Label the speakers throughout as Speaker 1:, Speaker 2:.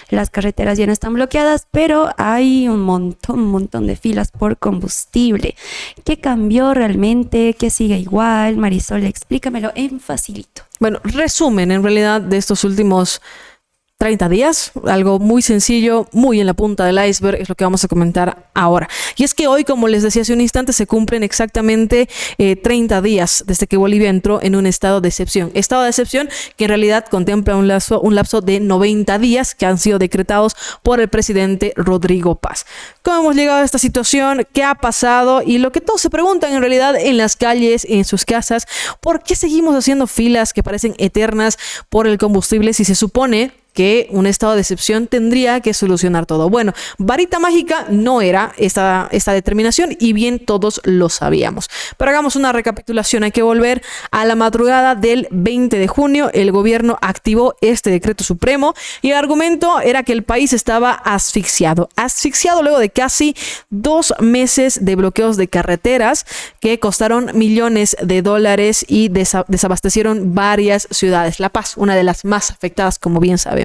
Speaker 1: las carreteras ya no están bloqueadas, pero hay un montón de filas por combustible. ¿Qué cambió realmente? ¿Qué sigue igual? Marisol, explícamelo en facilito.
Speaker 2: Bueno, resumen en realidad de estos últimos 30 días, algo muy sencillo, muy en la punta del iceberg, es lo que vamos a comentar ahora. Y es que hoy, como les decía hace un instante, se cumplen exactamente 30 días desde que Bolivia entró en un estado de excepción. Estado de excepción que en realidad contempla un lapso de 90 días que han sido decretados por el presidente Rodrigo Paz. ¿Cómo hemos llegado a esta situación? ¿Qué ha pasado? Y lo que todos se preguntan en realidad en las calles, en sus casas, ¿por qué seguimos haciendo filas que parecen eternas por el combustible si se supone que un estado de excepción tendría que solucionar todo? Bueno, varita mágica no era esta determinación y bien todos lo sabíamos. Pero hagamos una recapitulación. Hay que volver a la madrugada del 20 de junio. El gobierno activó este decreto supremo y el argumento era que el país estaba asfixiado luego de casi 2 meses de bloqueos de carreteras que costaron millones de dólares y desabastecieron varias ciudades. La Paz, una de las más afectadas, como bien sabemos.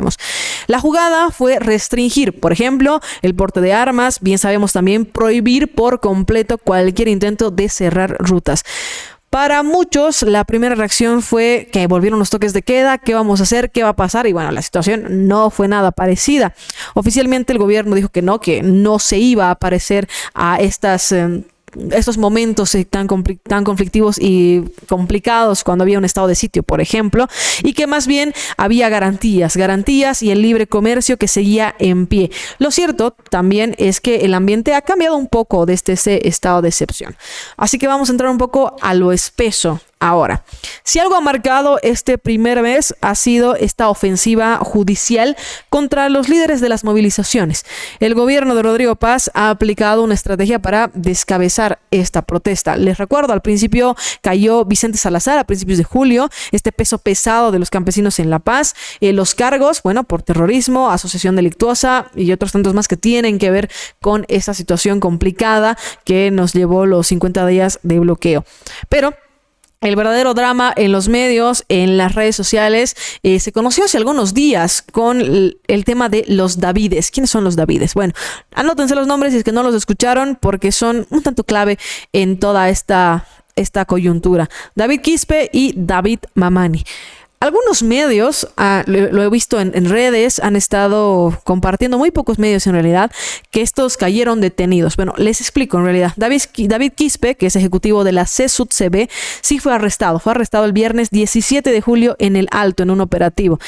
Speaker 2: La jugada fue restringir, por ejemplo, el porte de armas. Bien sabemos también prohibir por completo cualquier intento de cerrar rutas. Para muchos, la primera reacción fue que volvieron los toques de queda. ¿Qué vamos a hacer? ¿Qué va a pasar? Y bueno, la situación no fue nada parecida. Oficialmente el gobierno dijo que no se iba a parecer a estos momentos tan conflictivos y complicados cuando había un estado de sitio, por ejemplo, y que más bien había garantías y el libre comercio que seguía en pie. Lo cierto también es que el ambiente ha cambiado un poco desde ese estado de excepción. Así que vamos a entrar un poco a lo espeso. Ahora, si algo ha marcado este primer mes ha sido esta ofensiva judicial contra los líderes de las movilizaciones. El gobierno de Rodrigo Paz ha aplicado una estrategia para descabezar esta protesta. Les recuerdo, al principio cayó Vicente Salazar a principios de julio, este peso pesado de los campesinos en La Paz, los cargos, por terrorismo, asociación delictuosa y otros tantos más que tienen que ver con esa situación complicada que nos llevó los 50 días de bloqueo. Pero el verdadero drama en los medios, en las redes sociales, se conoció hace algunos días con el tema de los Davides. ¿Quiénes son los Davides? Bueno, anótense los nombres si es que no los escucharon porque son un tanto clave en toda esta coyuntura. David Quispe y David Mamani. Algunos medios, lo he visto en redes, han estado compartiendo, muy pocos medios en realidad, que estos cayeron detenidos. Bueno, les explico en realidad. David Quispe, que es ejecutivo de la CSUTCB, sí fue arrestado. Fue arrestado el viernes 17 de julio en El Alto, en un operativo.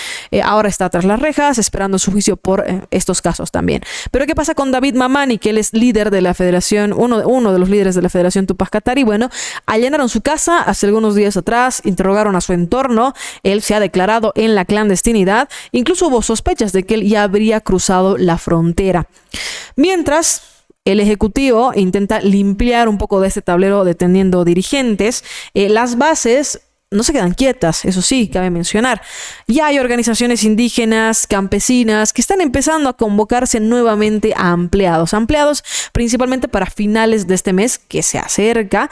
Speaker 2: Ahora está tras las rejas, esperando su juicio por estos casos también. Pero ¿qué pasa con David Mamani, que él es líder de la federación, uno de los líderes de la Federación Tupac Katari? Bueno, allanaron su casa hace algunos días atrás, interrogaron a su entorno. Él se ha declarado en la clandestinidad. Incluso hubo sospechas de que él ya habría cruzado la frontera. Mientras, el Ejecutivo intenta limpiar un poco de este tablero deteniendo dirigentes. Las bases no se quedan quietas, eso sí, cabe mencionar. Ya hay organizaciones indígenas, campesinas, que están empezando a convocarse nuevamente a ampliados principalmente para finales de este mes que se acerca,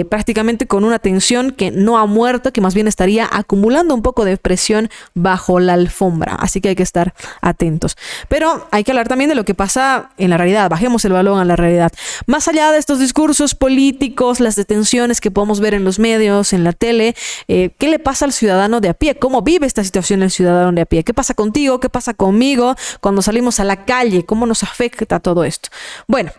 Speaker 2: prácticamente con una tensión que no ha muerto, que más bien estaría acumulando un poco de presión bajo la alfombra. Así que hay que estar atentos. Pero hay que hablar también de lo que pasa en la realidad. Bajemos el balón a la realidad. Más allá de estos discursos políticos, las detenciones que podemos ver en los medios, en la tele, ¿qué le pasa al ciudadano de a pie? ¿Cómo vive esta situación el ciudadano de a pie? ¿Qué pasa contigo? ¿Qué pasa conmigo cuando salimos a la calle? ¿Cómo nos afecta todo esto? Bueno,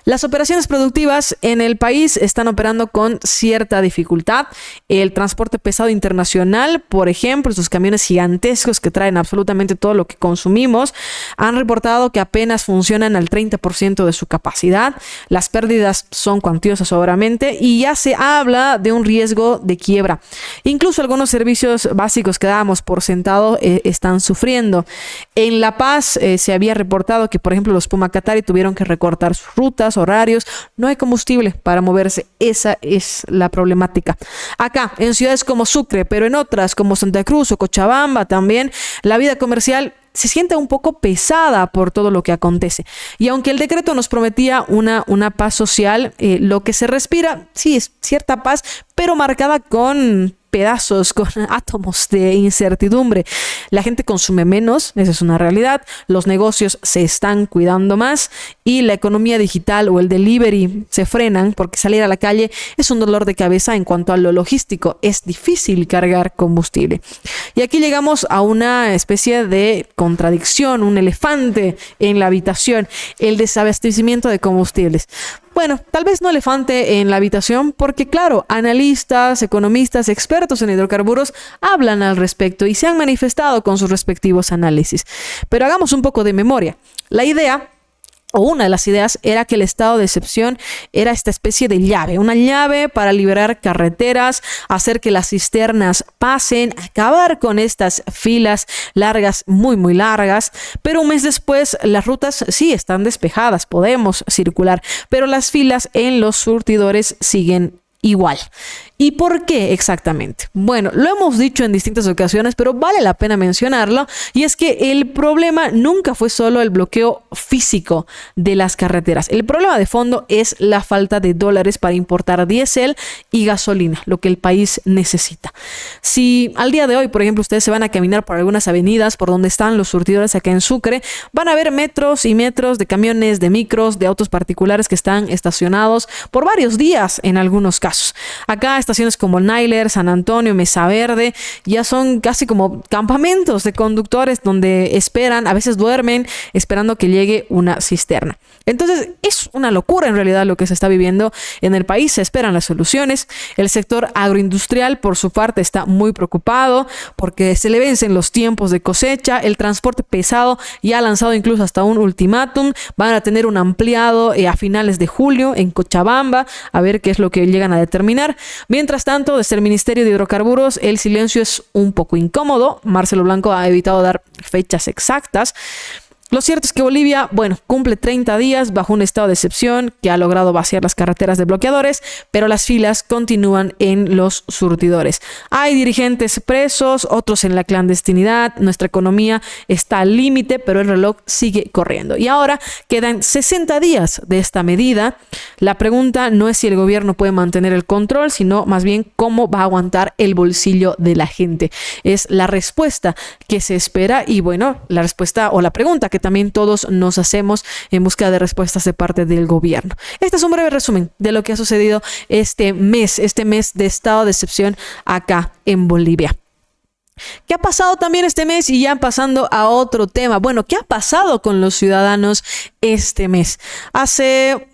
Speaker 2: las operaciones productivas en el país están operando con cierta dificultad. El transporte pesado internacional, por ejemplo, esos camiones gigantescos que traen absolutamente todo lo que consumimos, han reportado que apenas funcionan al 30% de su capacidad. Las pérdidas son cuantiosas obviamente y ya se habla de un riesgo de quiebra. Incluso algunos servicios básicos que dábamos por sentado están sufriendo. En La Paz se había reportado que, por ejemplo, los Puma Katari tuvieron que recortar sus rutas, horarios. No hay combustible para moverse. Esa es la problemática. Acá, en ciudades como Sucre, pero en otras como Santa Cruz o Cochabamba también, la vida comercial se siente un poco pesada por todo lo que acontece. Y aunque el decreto nos prometía una paz social, lo que se respira, sí, es cierta paz, pero marcada con pedazos, con átomos de incertidumbre. La gente consume menos, esa es una realidad. Los negocios se están cuidando más y la economía digital o el delivery se frenan porque salir a la calle es un dolor de cabeza en cuanto a lo logístico. Es difícil cargar combustible. Y aquí llegamos a una especie de contradicción, un elefante en la habitación, el desabastecimiento de combustibles. Bueno, tal vez no elefante en la habitación porque, claro, analistas, economistas, expertos en hidrocarburos hablan al respecto y se han manifestado con sus respectivos análisis. Pero hagamos un poco de memoria. La idea, o una de las ideas, era que el estado de excepción era esta especie de llave, una llave para liberar carreteras, hacer que las cisternas pasen, acabar con estas filas largas, muy, muy largas. Pero un mes después, las rutas sí están despejadas, podemos circular, pero las filas en los surtidores siguen igual. ¿Y por qué exactamente? Bueno, lo hemos dicho en distintas ocasiones, pero vale la pena mencionarlo, y es que el problema nunca fue solo el bloqueo físico de las carreteras. El problema de fondo es la falta de dólares para importar diésel y gasolina, lo que el país necesita. Si al día de hoy, por ejemplo, ustedes se van a caminar por algunas avenidas por donde están los surtidores acá en Sucre, van a ver metros y metros de camiones, de micros, de autos particulares que están estacionados por varios días en algunos casos. Acá estaciones como Nailer, San Antonio, Mesa Verde, ya son casi como campamentos de conductores donde esperan, a veces duermen, esperando que llegue una cisterna. Entonces es una locura en realidad lo que se está viviendo en el país. Se esperan las soluciones. El sector agroindustrial, por su parte, está muy preocupado porque se le vencen los tiempos de cosecha. El transporte pesado ya ha lanzado incluso hasta un ultimátum. Van a tener un ampliado a finales de julio en Cochabamba, a ver qué es lo que llegan a determinar. Mientras tanto, desde el Ministerio de Hidrocarburos, el silencio es un poco incómodo. Marcelo Blanco ha evitado dar fechas exactas. Lo cierto es que Bolivia, bueno, cumple 30 días bajo un estado de excepción que ha logrado vaciar las carreteras de bloqueadores, pero las filas continúan en los surtidores. Hay dirigentes presos, otros en la clandestinidad, nuestra economía está al límite, pero el reloj sigue corriendo. Y ahora quedan 60 días de esta medida. La pregunta no es si el gobierno puede mantener el control, sino más bien cómo va a aguantar el bolsillo de la gente. Es la respuesta que se espera y, bueno, la respuesta o la pregunta que también todos nos hacemos en busca de respuestas de parte del gobierno. Este es un breve resumen de lo que ha sucedido este mes de estado de excepción acá en Bolivia. ¿Qué ha pasado también este mes? Y ya pasando a otro tema. Bueno, ¿qué ha pasado con los ciudadanos este mes? Hace